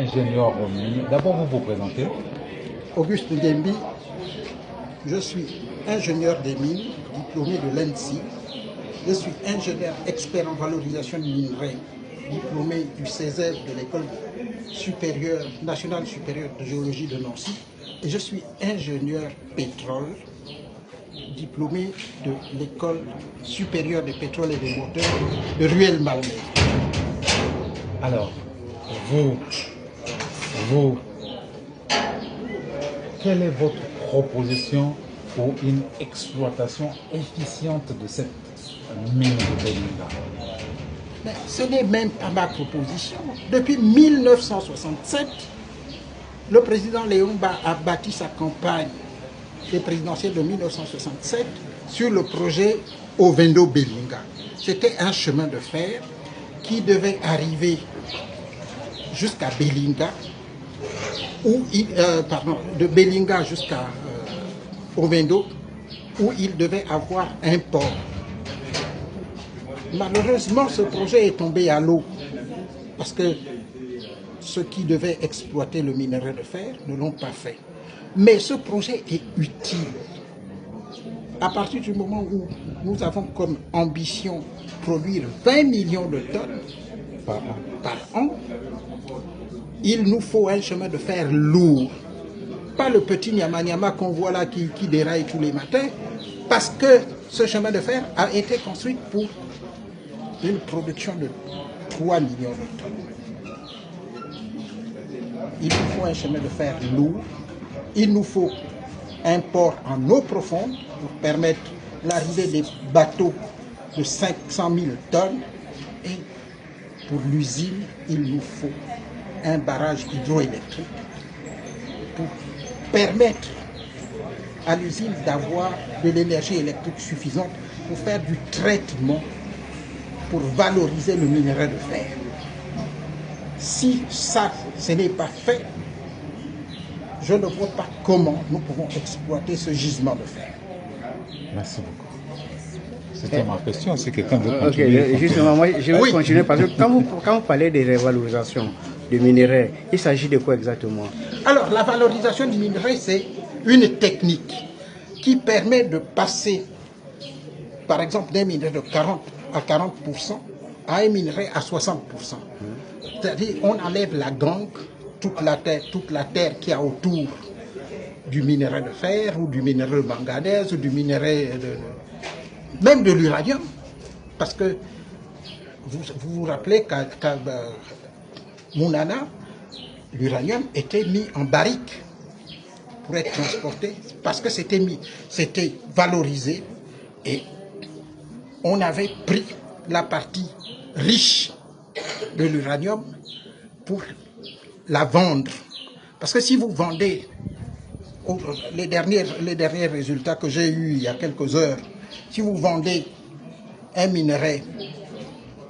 ingénieur minier. D'abord, vous vous présentez. Auguste Ndembi, je suis ingénieur des mines, diplômé de l'ENSI. Je suis ingénieur expert en valorisation du minerai, diplômé du CESEF de l'École nationale supérieure de géologie de Nancy. Et je suis ingénieur pétrole, diplômé de l'École supérieure des pétroles et des moteurs de Rueil-Malmaison. Alors, vous, quelle est votre proposition pour une exploitation efficiente de cette mine de Belinga? Mais ce n'est même pas ma proposition. Depuis 1967, le président Léomba a bâti sa campagne présidentielle de 1967 sur le projet Ovendo Belinga. C'était un chemin de fer qui devait arriver jusqu'à Belinga, de Belinga jusqu'à Ovendo, où il devait avoir un port. Malheureusement, ce projet est tombé à l'eau parce que ceux qui devaient exploiter le minerai de fer ne l'ont pas fait. Mais ce projet est utile. À partir du moment où nous avons comme ambition produire 20 millions de tonnes par an, il nous faut un chemin de fer lourd. Pas le petit Nyama qu'on voit là qui déraille tous les matins, parce que ce chemin de fer a été construit pour une production de 3 millions de tonnes. Il nous faut un chemin de fer lourd, il nous faut un port en eau profonde pour permettre l'arrivée des bateaux de 500 000 tonnes, et pour l'usine, il nous faut un barrage hydroélectrique pour permettre à l'usine d'avoir de l'énergie électrique suffisante pour faire du traitement, pour valoriser le minerai de fer. Si ça, ce n'est pas fait, je ne vois pas comment nous pouvons exploiter ce gisement de fer. Merci beaucoup. C'était ma question, c'est quelqu'un veut continuer. Ok, justement, moi je vais continuer parce que quand vous parlez de révalorisation du minerai, il s'agit de quoi exactement? Alors, la valorisation du minerai, c'est une technique qui permet de passer, par exemple, d'un minerai de 40 à 40% à un minerai à 60%. C'est-à-dire, on enlève la gangue, toute la terre qu'il y a autour du minerai de fer ou du minerai de manganèse ou du minerai même de l'uranium. Parce que vous vous rappelez qu'à Mounana, l'uranium était mis en barrique pour être transporté parce que c'était valorisé et on avait pris la partie riche de l'uranium pour la vendre. Parce que si vous vendez, les derniers résultats que j'ai eus il y a quelques heures, si vous vendez un minerai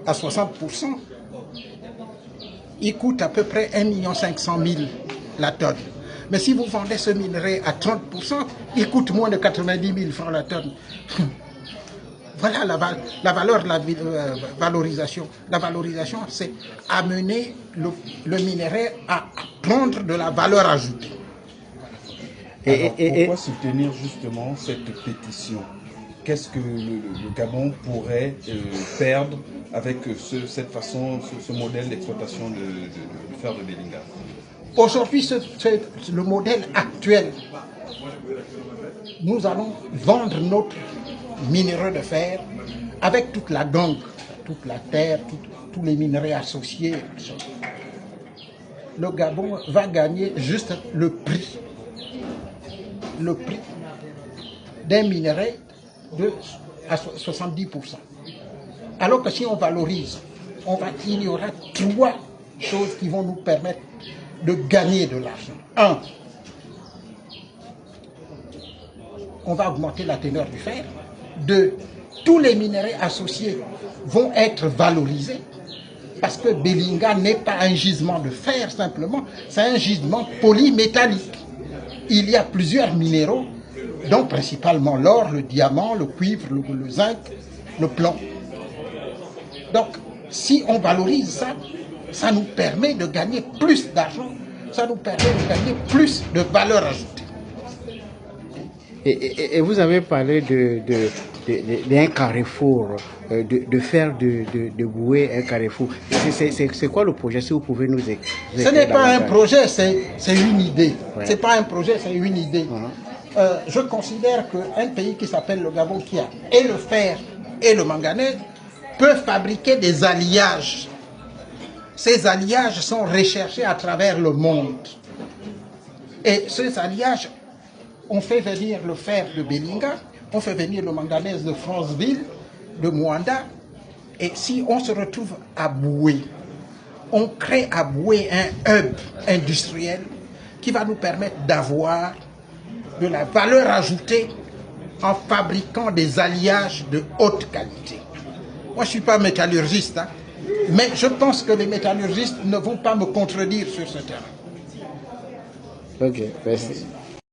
à 60%, il coûte à peu près 1 500 000 la tonne. Mais si vous vendez ce minerai à 30%, il coûte moins de 90 000 francs la tonne. Voilà la valeur de la valorisation. La valorisation, c'est amener le minerai à prendre de la valeur ajoutée. Alors, pourquoi soutenir justement cette pétition? Qu'est-ce que le Gabon pourrait perdre avec cette façon, ce modèle d'exploitation du fer de Belinga? Aujourd'hui, le modèle actuel. Nous allons vendre notre minerai de fer avec toute la gangue, toute la terre, tous les minerais associés. Le Gabon va gagner juste le prix d'un minerai à 70%. Alors que si on valorise, il y aura 3 choses qui vont nous permettre de gagner de l'argent. 1, on va augmenter la teneur du fer. 2, tous les minerais associés vont être valorisés parce que Belinga n'est pas un gisement de fer simplement, c'est un gisement polymétallique. Il y a plusieurs minéraux, dont principalement l'or, le diamant, le cuivre, le zinc, le plomb. Donc, si on valorise ça, ça nous permet de gagner plus d'argent, ça nous permet de gagner plus de valeur ajoutée. Et vous avez parlé d'un carrefour, de faire de Boué un carrefour. C'est quoi le projet, si vous pouvez nous expliquer? Ce n'est pas un projet, c'est une idée. Ouais. C'est pas un projet, c'est une idée. Je considère qu'un pays qui s'appelle le Gabon, qui a et le fer et le manganèse, peut fabriquer des alliages. Ces alliages sont recherchés à travers le monde. Et ces alliages, on fait venir le fer de Belinga, on fait venir le manganèse de Franceville, de Moanda, et si on se retrouve à Boué, on crée à Boué un hub industriel qui va nous permettre d'avoir de la valeur ajoutée en fabriquant des alliages de haute qualité. Moi, je ne suis pas métallurgiste, hein, mais je pense que les métallurgistes ne vont pas me contredire sur ce terrain. Ok, merci.